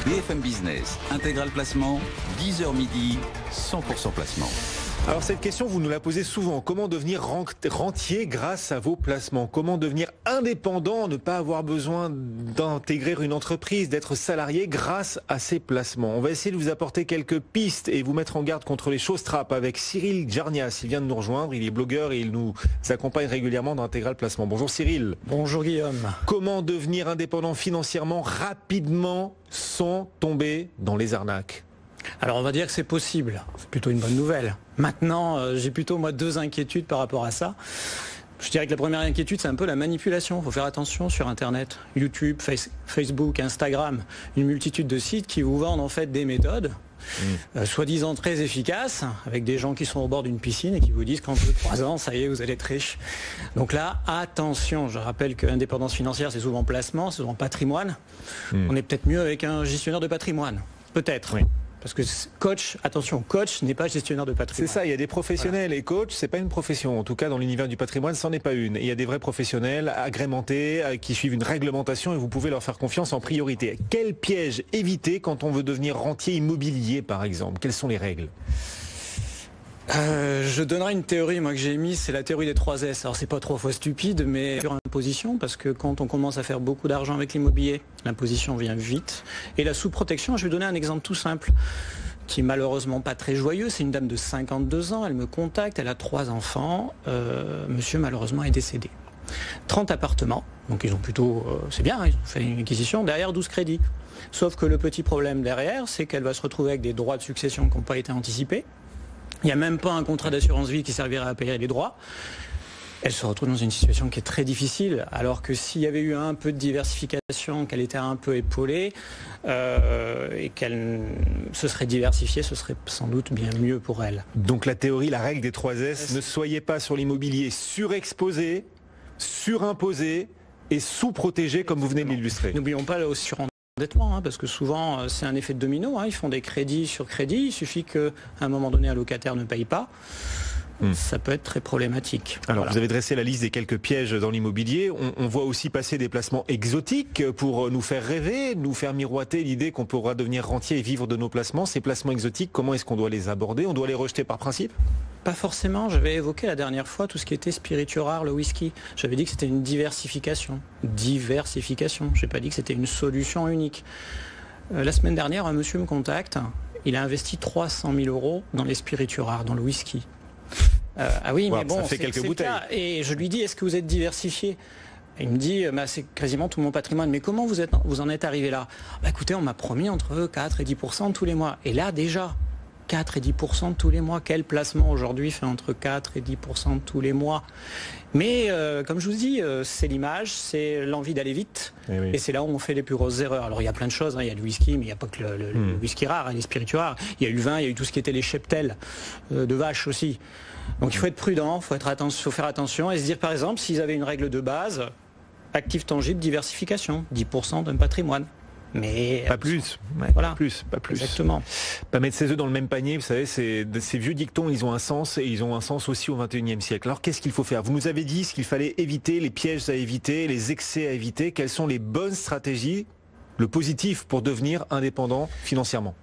BFM Business, intégral placement, 10h midi, 100% placement. Alors cette question, vous nous la posez souvent. Comment devenir rentier grâce à vos placements? Comment devenir indépendant, ne pas avoir besoin d'intégrer une entreprise, d'être salarié grâce à ces placements? On va essayer de vous apporter quelques pistes et vous mettre en garde contre les choses trappes avec Cyril Djarnias. Il vient de nous rejoindre, il est blogueur et il nous accompagne régulièrement dans Intégral Placement. Bonjour Cyril. Bonjour Guillaume. Comment devenir indépendant financièrement rapidement sans tomber dans les arnaques? Alors on va dire que c'est possible, c'est plutôt une bonne nouvelle. Maintenant, j'ai plutôt moi deux inquiétudes par rapport à ça. Je dirais que la première inquiétude, c'est un peu la manipulation. Il faut faire attention sur Internet, YouTube, Facebook, Instagram, une multitude de sites qui vous vendent en fait des méthodes, soi-disant très efficaces, avec des gens qui sont au bord d'une piscine et qui vous disent qu'en 2-3 ans, ça y est, vous allez être riche. Donc là, attention. Je rappelle que l'indépendance financière, c'est souvent placement, c'est souvent patrimoine. On est peut-être mieux avec un gestionnaire de patrimoine. Peut-être. Oui. Parce que coach, attention, coach n'est pas gestionnaire de patrimoine. C'est ça, il y a des professionnels et coach, c'est pas une profession. En tout cas, dans l'univers du patrimoine, c'en est pas une. Il y a des vrais professionnels agrémentés qui suivent une réglementation et vous pouvez leur faire confiance en priorité. Quel piège éviter quand on veut devenir rentier immobilier, par exemple? Quelles sont les règles? Je donnerai une théorie moi que j'ai émise, c'est la théorie des 3 S. Alors c'est pas 3 fois stupide, mais sur imposition, parce que quand on commence à faire beaucoup d'argent avec l'immobilier, l'imposition vient vite. Et la sous-protection, je vais donner un exemple tout simple, qui est malheureusement pas très joyeux. C'est une dame de 52 ans, elle me contacte, elle a 3 enfants. Monsieur malheureusement est décédé. 30 appartements, donc ils ont plutôt, c'est bien, ils ont fait une acquisition, derrière 12 crédits. Sauf que le petit problème derrière, c'est qu'elle va se retrouver avec des droits de succession qui n'ont pas été anticipés. Il n'y a même pas un contrat d'assurance vie qui servirait à payer les droits. Elle se retrouve dans une situation qui est très difficile, alors que s'il y avait eu un peu de diversification, qu'elle était un peu épaulée et qu'elle se serait diversifiée, ce serait sans doute bien mieux pour elle. Donc la théorie, la règle des 3 S, ne soyez pas sur l'immobilier surexposé, surimposé et sous-protégé comme vous venez de l'illustrer. N'oublions pas le surendettement, parce que souvent c'est un effet de domino, ils font des crédits sur crédit, il suffit qu'à un moment donné un locataire ne paye pas, ça peut être très problématique. Alors voilà. Vous avez dressé la liste des quelques pièges dans l'immobilier, on voit aussi passer des placements exotiques pour nous faire rêver, nous faire miroiter l'idée qu'on pourra devenir rentier et vivre de nos placements. Ces placements exotiques, comment est-ce qu'on doit les aborder? On doit les rejeter par principe? Pas forcément, j'avais évoqué la dernière fois tout ce qui était spiritueux rare, le whisky. J'avais dit que c'était une diversification. Diversification, j'ai pas dit que c'était une solution unique. La semaine dernière, un monsieur me contacte, il a investi 300 000 € dans les spiritueux rares, dans le whisky. Ah oui, mais bon, ça fait quelques bouteilles. Et je lui dis, est-ce que vous êtes diversifié? Il me dit, c'est quasiment tout mon patrimoine. Mais comment vous en êtes arrivé là? Écoutez, on m'a promis entre 4 et 10% tous les mois. Et là, déjà, 4 et 10% tous les mois. Quel placement aujourd'hui fait entre 4 et 10% tous les mois? Mais comme je vous dis, c'est l'image, c'est l'envie d'aller vite. Et c'est là où on fait les plus grosses erreurs. Alors il y a plein de choses, il y a le whisky, mais il n'y a pas que le whisky rare, les spiritueux rares. Il y a eu le vin, il y a eu tout ce qui était les cheptels de vaches aussi. Donc il faut être prudent, il faut faire attention et se dire par exemple, s'ils avaient une règle de base, actif tangible, diversification, 10% d'un patrimoine. Mais pas plus, voilà. pas plus. Exactement. Pas mettre ses œufs dans le même panier, vous savez, ces vieux dictons, ils ont un sens et ils ont un sens aussi au XXIe siècle. Alors qu'est-ce qu'il faut faire? Vous nous avez dit ce qu'il fallait éviter, les pièges à éviter, les excès à éviter. Quelles sont les bonnes stratégies, le positif pour devenir indépendant financièrement?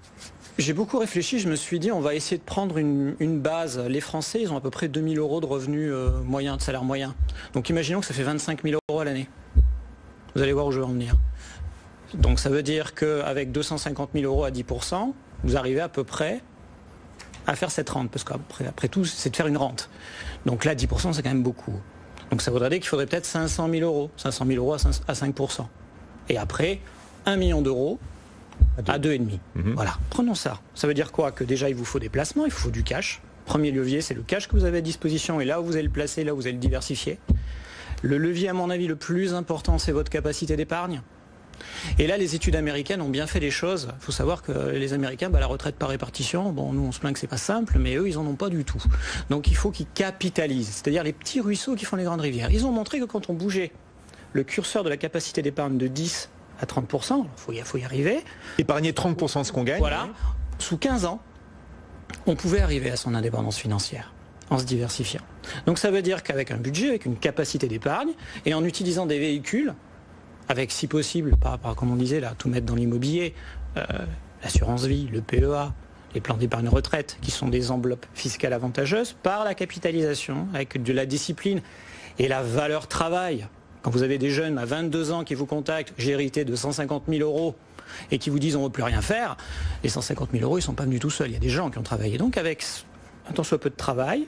J'ai beaucoup réfléchi, je me suis dit on va essayer de prendre une base. Les Français, ils ont à peu près 2 000 € de revenus moyens, de salaire moyen. Donc imaginons que ça fait 25 000 € à l'année. Vous allez voir où je veux en venir. Donc ça veut dire qu'avec 250 000 € à 10%, vous arrivez à peu près à faire cette rente. Parce qu'après tout, c'est de faire une rente. Donc là, 10%, c'est quand même beaucoup. Donc ça voudrait dire qu'il faudrait peut-être 500 000 €. 500 000 € à 5%. Et après, 1 million d'euros à 2,5. Voilà, prenons ça. Ça veut dire quoi? Que déjà, il vous faut des placements, il vous faut du cash. Premier levier, c'est le cash que vous avez à disposition. Et là où vous allez le placer, là où vous allez le diversifier. Le levier, à mon avis, le plus important, c'est votre capacité d'épargne. Et là, les études américaines ont bien fait les choses. Il faut savoir que les Américains, la retraite par répartition, nous on se plaint que c'est pas simple, mais eux, ils en ont pas du tout. Donc il faut qu'ils capitalisent, c'est-à-dire les petits ruisseaux qui font les grandes rivières. Ils ont montré que quand on bougeait le curseur de la capacité d'épargne de 10 à 30%, il faut y arriver. Épargner 30% de ce qu'on gagne. Voilà, sous 15 ans, on pouvait arriver à son indépendance financière en se diversifiant. Donc ça veut dire qu'avec un budget, avec une capacité d'épargne, et en utilisant des véhicules avec si possible, comme on disait là, tout mettre dans l'immobilier, l'assurance vie, le PEA, les plans d'épargne retraite, qui sont des enveloppes fiscales avantageuses, par la capitalisation, avec de la discipline et la valeur travail. Quand vous avez des jeunes à 22 ans qui vous contactent, j'ai hérité de 150 000 euros, et qui vous disent on ne veut plus rien faire, les 150 000 euros, ils ne sont pas venus tout seuls. Il y a des gens qui ont travaillé. Donc avec un tant soit peu de travail,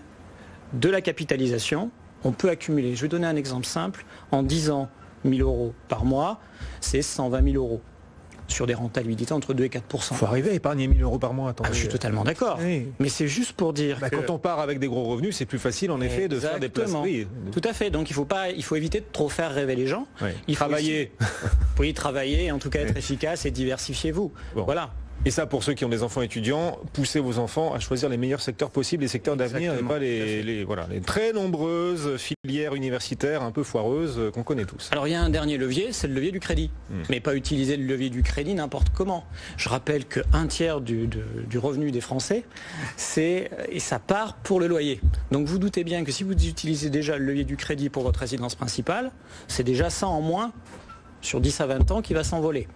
de la capitalisation, on peut accumuler. Je vais donner un exemple simple. En 10 ans, 1 000 euros par mois, c'est 120 000 euros. Sur des rentabilités entre 2 et 4%. Il faut arriver à épargner 1 000 euros par mois. Attendez. Je suis totalement d'accord. Oui. Mais c'est juste pour dire que... Quand on part avec des gros revenus, c'est plus facile en effet de faire des placements. Tout à fait. Donc il faut éviter de trop faire rêver les gens. Oui. Il faut travailler. Oui, travailler, en tout cas être efficace et diversifiez-vous. Bon. Voilà. Et ça, pour ceux qui ont des enfants étudiants, poussez vos enfants à choisir les meilleurs secteurs possibles, les secteurs d'avenir, et pas les très nombreuses filières universitaires un peu foireuses qu'on connaît tous. Alors il y a un dernier levier, c'est le levier du crédit. Mais pas utiliser le levier du crédit n'importe comment. Je rappelle qu'un tiers du revenu des Français, et ça part pour le loyer. Donc vous doutez bien que si vous utilisez déjà le levier du crédit pour votre résidence principale, c'est déjà ça en moins sur 10 à 20 ans qui va s'envoler.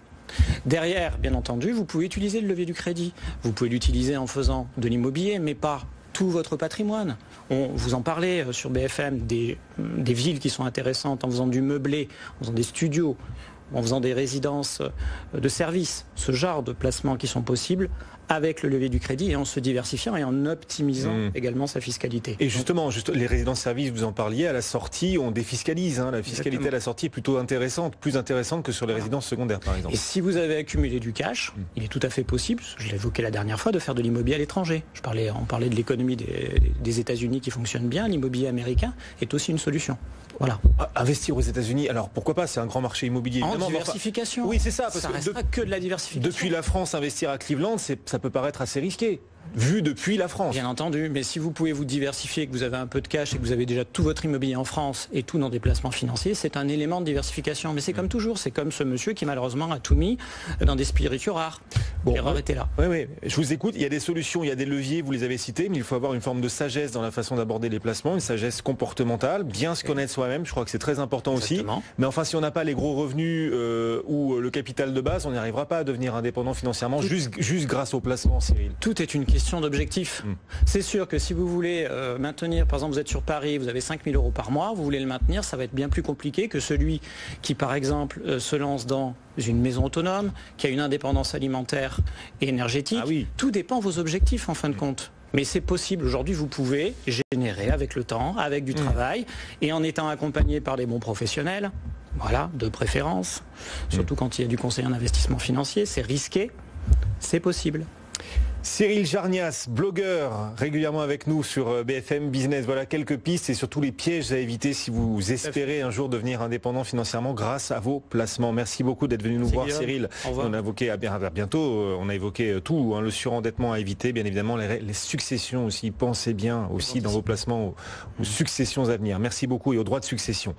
Derrière, bien entendu, vous pouvez utiliser le levier du crédit. Vous pouvez l'utiliser en faisant de l'immobilier, mais pas tout votre patrimoine. Vous en parlez sur BFM, des villes qui sont intéressantes en faisant du meublé, en faisant des studios, en faisant des résidences de services, ce genre de placements qui sont possibles avec le levier du crédit et en se diversifiant et en optimisant également sa fiscalité. Et justement, les résidences-services, vous en parliez, à la sortie, on défiscalise. La fiscalité Exactement. à la sortie est plutôt intéressante, plus intéressante que sur les résidences secondaires, par exemple. Et si vous avez accumulé du cash, il est tout à fait possible, je l'ai évoqué la dernière fois, de faire de l'immobilier à l'étranger. On parlait de l'économie des États-Unis qui fonctionne bien, l'immobilier américain est aussi une solution. Voilà. Investir aux États-Unis, alors pourquoi pas, c'est un grand marché immobilier. En évidemment, diversification. Oui, c'est ça. Parce ça que restera que de la diversification. Depuis la France, investir à Cleveland, ça peut paraître assez risqué, vu depuis la France. Bien entendu, mais si vous pouvez vous diversifier, que vous avez un peu de cash et que vous avez déjà tout votre immobilier en France et tout dans des placements financiers, c'est un élément de diversification. Mais c'est comme toujours, c'est comme ce monsieur qui malheureusement a tout mis dans des spiritueux rares. L'erreur était là. Oui, je vous écoute, il y a des solutions, il y a des leviers, vous les avez cités, mais il faut avoir une forme de sagesse dans la façon d'aborder les placements, une sagesse comportementale, bien se connaître soi-même, je crois que c'est très important Exactement. aussi. Mais enfin, si on n'a pas les gros revenus ou le capital de base, on n'y arrivera pas à devenir indépendant financièrement, juste grâce au placement, Cyril. Tout est une question d'objectif. C'est sûr que si vous voulez maintenir, par exemple vous êtes sur Paris, vous avez 5 000 euros par mois, vous voulez le maintenir, ça va être bien plus compliqué que celui qui par exemple se lance dans une maison autonome, qui a une indépendance alimentaire et énergétique. Ah oui. Tout dépend de vos objectifs en fin de compte. Mais c'est possible. Aujourd'hui, vous pouvez générer avec le temps, avec du travail, et en étant accompagné par des bons professionnels, voilà, de préférence, surtout quand il y a du conseil en investissement financier, c'est risqué, c'est possible. Cyril Jarnias, blogueur, régulièrement avec nous sur BFM Business. Voilà quelques pistes et surtout les pièges à éviter si vous espérez un jour devenir indépendant financièrement grâce à vos placements. Merci beaucoup d'être venu nous voir, Cyril. On a évoqué à bientôt. On a évoqué tout, le surendettement à éviter, bien évidemment, les successions aussi. Pensez bien aussi dans vos placements aux successions à venir. Merci beaucoup et aux droits de succession.